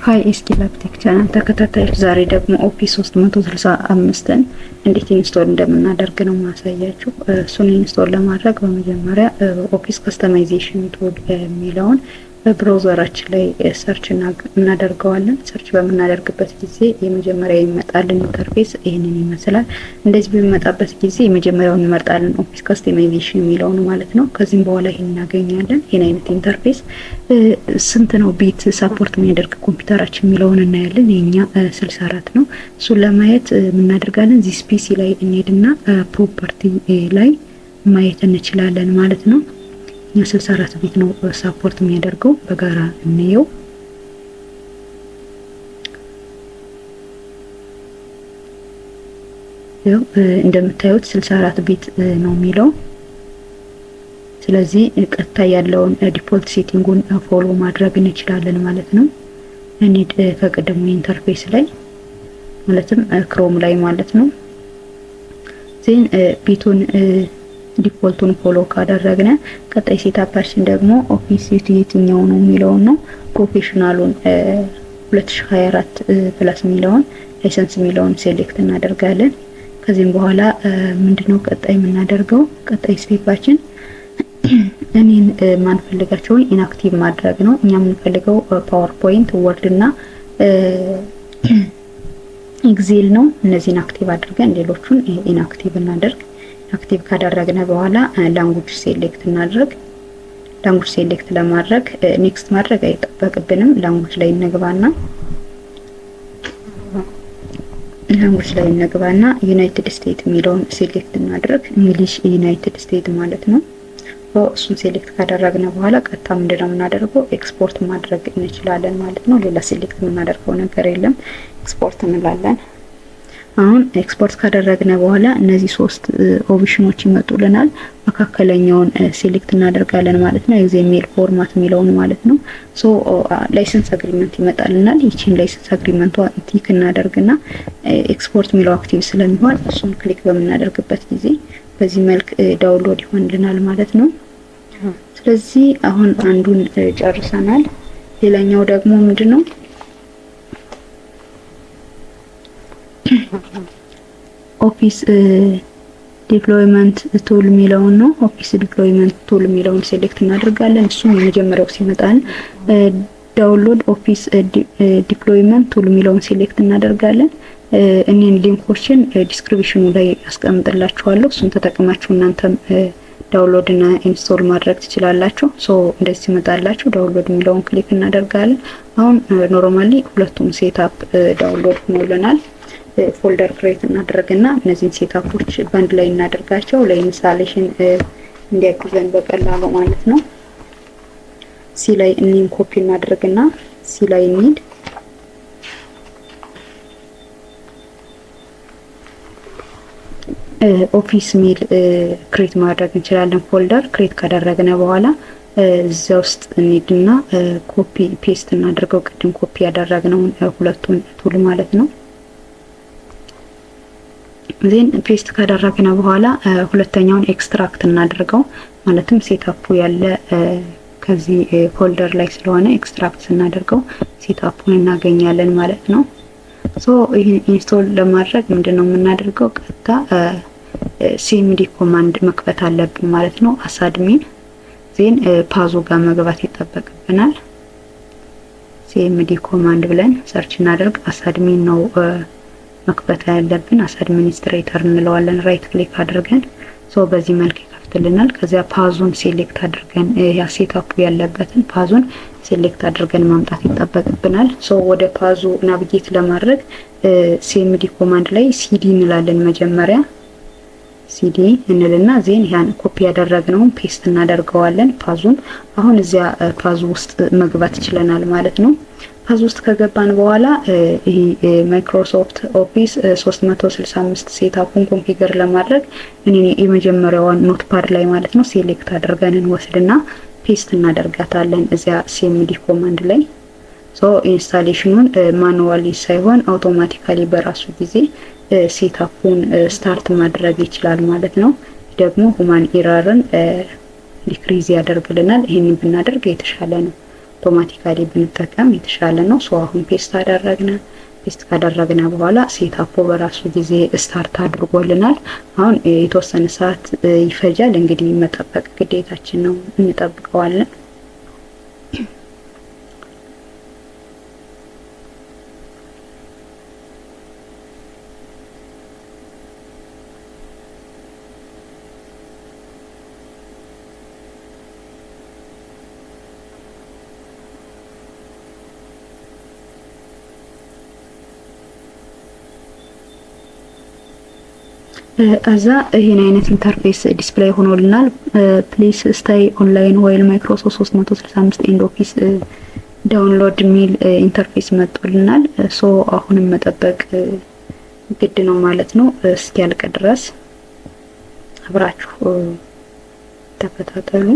ሃይ ስኪላፕቲክ ቻናል ተከታታዮች ዛሬ ደግሞ ኦፊስ 365ን እንዴት ኢንስቶል እንደምናደርግ ነው ማሳያችሁ። እሱን ኢንስቶል ለማድረግ በመጀመሪያ ኦፊስ ከስተማይዜሽን ቱል የሚለውን በብራውዘራችን ላይ ሰርች እናደርገዋለን። ሰርች በምናደርግበት ጊዜ የመጀመሪያ የሚመጣልን ኢንተርፌስ ይሄንን ይመስላል። እንደዚህ በሚመጣበት ጊዜ የመጀመሪያውን እንመርጣለን፣ ኦፊስ ከስተማይዜሽን የሚለውን ማለት ነው። ከዚህም በኋላ ይሄን እናገኛለን። ይሄን አይነት ኢንተርፌስ ስንት ነው ቢት ሰፖርት የሚያደርግ ኮምፒውተራችን የሚለውን እናያለን። የኛ 64 ነው። እሱን ለማየት እናደርጋለን ዚስ ፒሲ ላይ እንሄድና ፕሮፐርቲ ላይ ማየት እንችላለን ማለት ነው። 64 ቢት ነው ሰፖርት የሚያደርገው። በጋራ እንየው። ያው እንደምታዩት 64 ቢት ነው የሚለው። ስለዚህ ቀጥታ ያለውን ዲፎልት ሴቲንጉን ፎሎ ማድረግ እንችላለን ማለት ነው። እንሂድ ከቀደሙ ኢንተርፌስ ላይ ማለትም ክሮም ላይ ማለት ነው። ዜን ቢቱን ዲፎልቱን ፎሎ ካደረግነ ቀጣይ ሴታፓችን ደግሞ ኦፊስ የትኛው ነው የሚለው ነው። ፕሮፌሽናሉን 2024 ፕላስ የሚለውን ላይሰንስ የሚለውን ሴሌክት እናደርጋለን። ከዚህም በኋላ ምንድነው ቀጣይ የምናደርገው? ቀጣይ ስቴፓችን እኔን ማንፈልጋቸውን ኢንአክቲቭ ማድረግ ነው። እኛ የምንፈልገው ፓወርፖይንት፣ ወርድ እና ኤክሴል ነው። እነዚህን አክቲቭ አድርገን ሌሎቹን ኢንአክቲቭ እናደርግ። አክቲቭ ካደረግነ በኋላ ላንጉጅ ሴሌክት እናድርግ። ላንጉጅ ሴሌክት ለማድረግ ኔክስት ማድረግ አይጠበቅብንም። ላንጉጅ ላይ እንግባና ዩናይትድ ስቴትስ የሚለውን ሴሌክት እናድርግ። እንግሊሽ ዩናይትድ ስቴትስ ማለት ነው። እሱን ሴሌክት ካደረግነ በኋላ ቀጥታ ምንድነው የምናደርገው? ኤክስፖርት ማድረግ እንችላለን ማለት ነው። ሌላ ሴሌክት የምናደርገው ነገር የለም። ኤክስፖርት እንላለን። አሁን ኤክስፖርት ካደረግነ በኋላ እነዚህ ሶስት ኦፕሽኖች ይመጡልናል። መካከለኛውን ሴሌክት እናደርጋለን ማለት ነው። ኤግዜሜል ፎርማት የሚለውን ማለት ነው። ሶ ላይሰንስ አግሪመንት ይመጣልናል። ይቺን ላይሰንስ አግሪመንቷን ቲክ እናደርግና ኤክስፖርት የሚለው አክቲቭ ስለሚሆን እሱን ክሊክ በምናደርግበት ጊዜ በዚህ መልክ ዳውንሎድ ይሆንልናል ማለት ነው። ስለዚህ አሁን አንዱን ጨርሰናል። ሌላኛው ደግሞ ምንድነው? ኦፊስ ዲፕሎይመንት ቱል የሚለውን ነው። ኦፊስ ዲፕሎይመንት ቱል የሚለውን ሴሌክት እናደርጋለን። እሱም የመጀመሪያው ሲመጣን ዳውንሎድ ኦፊስ ዲፕሎይመንት ቱል የሚለውን ሴሌክት እናደርጋለን። እኔን ሊንኮችን ዲስክሪፕሽኑ ላይ አስቀምጥላችኋለሁ። እሱን ተጠቅማችሁ እናንተም ዳውንሎድ እና ኢንስቶል ማድረግ ትችላላችሁ። ሶ እንደዚህ ሲመጣላችሁ ዳውንሎድ የሚለውን ክሊክ እናደርጋለን። አሁን ኖርማሊ ሁለቱም ሴትአፕ ዳውንሎድ ሆኖልናል። ፎልደር ክሬት እናደርግና እነዚህን ሴትአፖች ባንድ ላይ እናደርጋቸው ለኢንስታሌሽን እንዲያግዘን በቀላሉ ማለት ነው። ሲ ላይ እኒን ኮፒ እናደርግና ሲ ላይ እንሂድ። ኦፊስ ሚል ክሬት ማድረግ እንችላለን። ፎልደር ክሬት ካደረግነ በኋላ እዛ ውስጥ እንሂድና ኮፒ ፔስት እናደርገው። ቅድም ኮፒ ያደረግነውን ሁለቱን ቱል ማለት ነው። ዜን ፔስት ካደረግነ በኋላ ሁለተኛውን ኤክስትራክት እናደርገው። ማለትም ሴትአፑ ያለ ከዚህ ፎልደር ላይ ስለሆነ ኤክስትራክት ስናደርገው ሴትአፑን እናገኛለን ማለት ነው። ሶ ይሄን ኢንስቶል ለማድረግ ምንድነው የምናደርገው? ቀጥታ ሲኤምዲ ኮማንድ መክፈት አለብን ማለት ነው። አሳድሚን ዜን ፓዙ ጋር መግባት ይጠበቅብናል። ሲኤምዲ ኮማንድ ብለን ሰርች እናደርግ። አሳድሚን ነው መክፈት ያለብን። አድሚኒስትሬተር እንለዋለን። ራይት ክሊክ አድርገን ሶ በዚህ መልክ ይከፍትልናል። ከዚያ ፓዙን ሴሌክት አድርገን ያ ሴትአፑ ያለበትን ፓዙን ሴሌክት አድርገን ማምጣት ይጠበቅብናል። ሶ ወደ ፓዙ ናቪጌት ለማድረግ ሲኤምዲ ኮማንድ ላይ ሲዲ እንላለን። መጀመሪያ ሲዲ እንልና ዜን ያን ኮፒ ያደረግነውን ፔስት እናደርገዋለን ፓዙን። አሁን እዚያ ፓዙ ውስጥ መግባት ይችላል ማለት ነው። ፓዝ ውስጥ ከገባን በኋላ ይሄ ማይክሮሶፍት ኦፊስ 365 ሴትአፑን ኮንፊገር ለማድረግ እኔ የመጀመሪያዋን ኖትፓድ ላይ ማለት ነው ሴሌክት አድርገን እንወስድና ፔስት እናደርጋታለን እዚያ ሲኤምዲ ኮማንድ ላይ። ሶ ኢንስታሌሽኑን ማኑዋሊ ሳይሆን አውቶማቲካሊ በራሱ ጊዜ ሴትአፑን ስታርት ማድረግ ይችላል ማለት ነው። ደግሞ ሁማን ኤረርን ዲክሪዝ ያደርግልናል። ይሄንን ብናደርግ የተሻለ ነው። አውቶማቲካሊ ብንጠቀም የተሻለ ነው። ሶ አሁን ፔስት ካደረግን በኋላ ሴታፑ በራሱ ጊዜ ስታርት አድርጎልናል። አሁን የተወሰነ ሰዓት ይፈጃል። እንግዲህ መጠበቅ ግዴታችን ነው፣ እንጠብቀዋለን። እዛ ይሄን አይነት ኢንተርፌስ ዲስፕሌይ ሆኖልናል። ፕሊስ ስታይ ኦንላይን ዋይል ማይክሮሶፍት 365 ኤንድ ኦፊስ ዳውንሎድ ሚል ኢንተርፌስ መጥቶልናል። ሶ አሁንም መጠበቅ ግድ ነው ማለት ነው። እስኪያልቅ ድረስ አብራችሁ ተከታተሉ።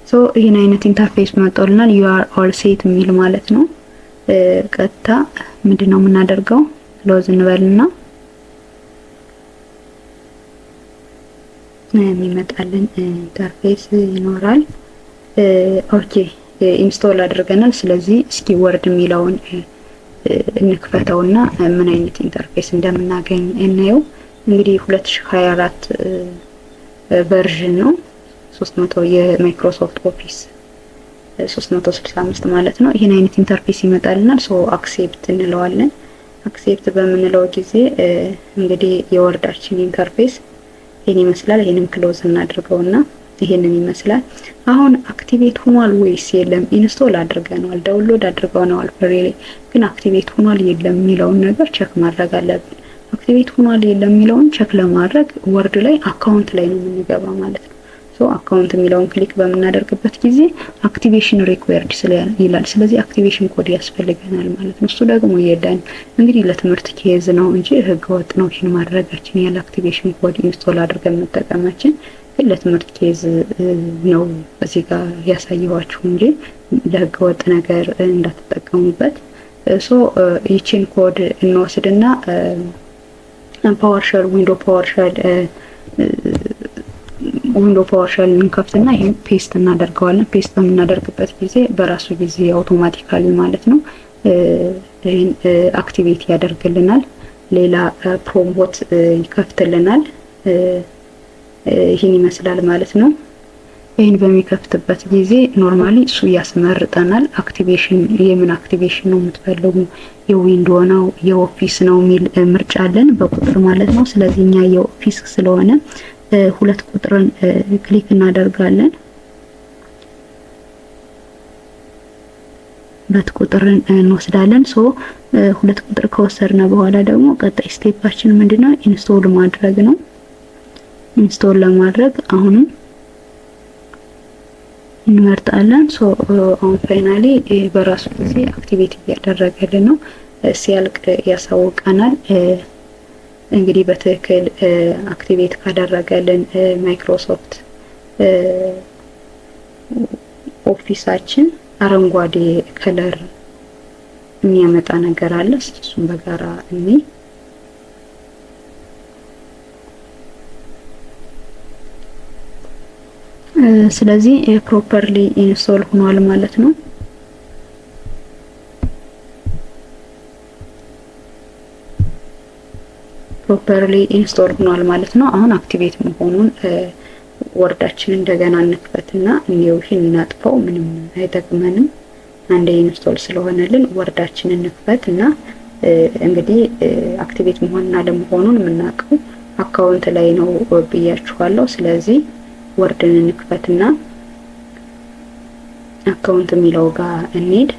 ሶ ይሄን አይነት ኢንተርፌስ መጥቶልናል። ዩ አር ኦል ሴት የሚል ማለት ነው። ቀጥታ ምንድነው የምናደርገው? ክሎዝ እንበልና የሚመጣልን ኢንተርፌስ ይኖራል። ኦኬ ኢንስቶል አድርገናል። ስለዚህ እስኪ ወርድ የሚለውን እንክፈተውና ምን አይነት ኢንተርፌስ እንደምናገኝ እናየው። እንግዲህ 2024 ቨርዥን ነው 300 የማይክሮሶፍት ኦፊስ 365 ማለት ነው። ይሄን አይነት ኢንተርፌስ ይመጣልናል። ሶ አክሴፕት እንለዋለን። አክሴፕት በምንለው ጊዜ እንግዲህ የወርዳችን ኢንተርፌስ ይሄን ይመስላል። ይሄንን ክሎዝ እናድርገውና ይሄንን ይመስላል። አሁን አክቲቬት ሆኗል ወይስ የለም? ኢንስቶል አድርገናል፣ ዳውንሎድ አድርገናል፣ ፍሪሊ ግን አክቲቬት ሆኗል የለም የሚለውን ነገር ቼክ ማድረግ አለብን። አክቲቬት ሆኗል የለም የሚለውን ቼክ ለማድረግ ወርድ ላይ አካውንት ላይ ነው የምንገባ ማለት ነው። ሶ አካውንት የሚለውን ክሊክ በምናደርግበት ጊዜ አክቲቬሽን ሪኳየርድ ይላል። ስለዚህ አክቲቬሽን ኮድ ያስፈልገናል ማለት ነው። እሱ ደግሞ የለን እንግዲህ ለትምህርት ኬዝ ነው እንጂ ህገወጥ ነው ይሄን ማድረጋችን። ያለ አክቲቬሽን ኮድ ኢንስቶል አድርገን መጠቀማችን ግን ለትምህርት ኬዝ ነው እዚህ ጋር ያሳየኋችሁ እንጂ ለህገወጥ ነገር እንዳትጠቀሙበት። ሶ ይቺን ኮድ እንወስድና ፓወርሼል ዊንዶ ፓወርሼል እንከፍትና ይሄን ፔስት እናደርገዋለን። ፔስት በምናደርግበት ጊዜ በራሱ ጊዜ አውቶማቲካሊ ማለት ነው ይሄን አክቲቬት ያደርግልናል። ሌላ ፕሮምቦት ይከፍትልናል። ይሄን ይመስላል ማለት ነው። ይሄን በሚከፍትበት ጊዜ ኖርማሊ እሱ ያስመርጠናል። አክቲቬሽን የምን አክቲቬሽን ነው የምትፈልጉ? የዊንዶ ነው የኦፊስ ነው የሚል ምርጫ አለን በቁጥር ማለት ነው። ስለዚህ እኛ የኦፊስ ስለሆነ 2 ቁጥርን ክሊክ እናደርጋለን። 2 ቁጥርን እንወስዳለን። ሶ 2 ቁጥር ከወሰድን በኋላ ደግሞ ቀጣይ ስቴፓችን ምንድነው? ኢንስቶል ማድረግ ነው። ኢንስቶል ለማድረግ አሁንም እንመርጣለን። ሶ አሁን ፋይናሊ በራሱ ጊዜ አክቲቬት እያደረገልን ነው። ሲያልቅ ያሳውቀናል። እንግዲህ በትክክል አክቲቬት ካደረገልን ማይክሮሶፍት ኦፊሳችን አረንጓዴ ከለር የሚያመጣ ነገር አለ። እሱን በጋራ እኔ ስለዚህ ፕሮፐርሊ ኢንስቶል ሆኗል ማለት ነው። ፕሮፐርሊ ኢንስቶል ሆኗል ማለት ነው። አሁን አክቲቬት መሆኑን ወርዳችን እንደገና እንክፈትና ይሄን እናጥፈው፣ ምንም አይጠቅመንም። አንዴ ኢንስቶል ስለሆነልን ወርዳችን እንክፈትና እንግዲህ አክቲቬት መሆንና ለመሆኑን የምናውቀው አካውንት ላይ ነው ብያችኋለሁ። ስለዚህ ወርድን እንክፈትና አካውንት የሚለው ጋር እንሄድ።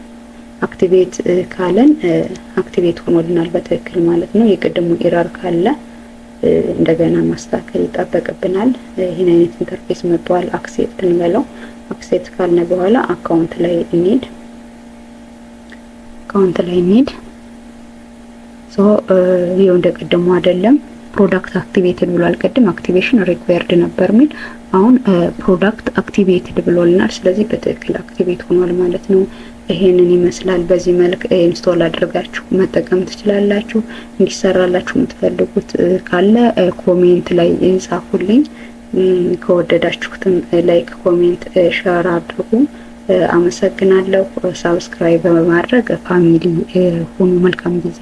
አክቲቬት ካለን አክቲቬት ሆኖልናል በትክክል ማለት ነው። የቅድሙ ኤረር ካለ እንደገና ማስተካከል ይጠበቅብናል። ይሄን አይነት ኢንተርፌስ መጥቷል። አክሴፕት እንበለው። አክሴፕት ካልነ በኋላ አካውንት ላይ እንሄድ። ሶ ይሄው እንደቀደሙ አይደለም። ፕሮዳክት አክቲቬትድ ብሏል። ቅድም አክቲቬሽን ሪኳየርድ ነበር ሚል፣ አሁን ፕሮዳክት አክቲቬትድ ብሎልናል። ስለዚህ በትክክል አክቲቬት ሆኗል ማለት ነው። ይሄንን ይመስላል። በዚህ መልክ ኢንስቶል አድርጋችሁ መጠቀም ትችላላችሁ። እንዲሰራላችሁ የምትፈልጉት ካለ ኮሜንት ላይ ጻፉልኝ። ከወደዳችሁትም ላይክ፣ ኮሜንት፣ ሼር አድርጉ። አመሰግናለሁ። ሳብስክራይብ በማድረግ ፋሚሊ ሁኑ። መልካም ጊዜ